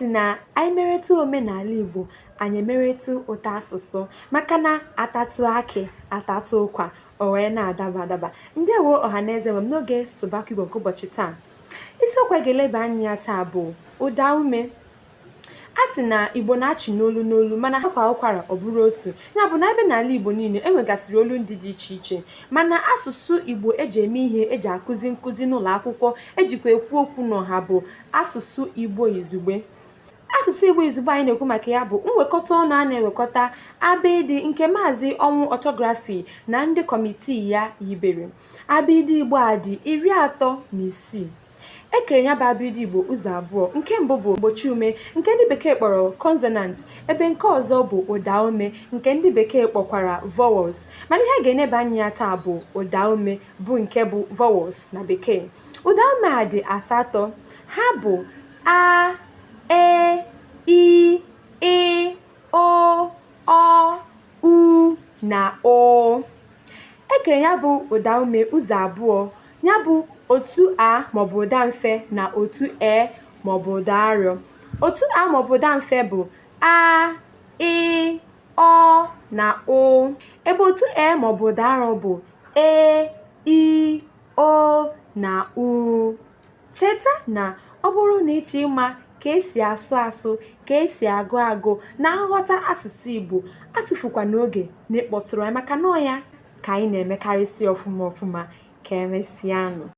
sị na anyị meretụ omenala Igbo anyị emeretụ ụtọ asụsụ maka na atatụ akị atatụ ụkwa o wee na-adaba adaba. Ndewo ọhaneze m n'oge Sụbakụ Igbo nke ụbọchị taa. Isiokwu anyị ga-eleba anya ya taa bụ ụda ume. A sị na Igbo na-achị n'olu n'olu mana akwa ụkwara ọ bụrụ otu. Ya bụ na ebe n'ala Igbo niile enwegasịrị olu ndị dị iche iche, mana asụsụ Igbo eji eme ihe, eji akụzi nkụzi n'ụlọ akwụkwọ, ejikwa ekwu okwu n'ọha bụ asụsụ Igbo izugbe. Asụsụ Igbo izugbe anyị na-ekwu maka ya bụ nwekọta ọnụ a na-ewekọta Abịdị nke Maazị Ọnwụ Ọtọgrafi na ndị kọmitii ya yibere. Abịdị Igbo a dị 36. Ekere ya bụ abịdị Igbo ụzọ abụọ. Nke mbụ bụ mgbochi ume nke ndị bekee kpọrọ consonant, ebe nke ọzọ bụ ụda ume nke ndị bekee kpọkwara vowels. Mana ihe a ga-eneba anya ya taa bụ ụda ume bụ nke bụ vowels na bekee. Ụda ume a dị 8. Ha bụ a, e, i, o, ọ, u na o. Ekere ya bụ ụda ume ụzọ abụọ. Ya bụ otu a maọbụ ụda mfe na otu e maọbụ ụda arịọ. Otu a maọbụ ụda mfe bụ a, ị, ọ na o, ebe otu e maọbụ ụda arịọ bụ e, i, o na u. Cheta na ọ bụrụ na ịchọ ịma ka esi asụ asụ, ka esi agụ agụ na nghọta asụsụ Igbo, atụfukwa n'oge na ịkpọtụrụ anyị maka na ọ ya ka anyị na-emekarịsị ọfụma ka emesịanụ.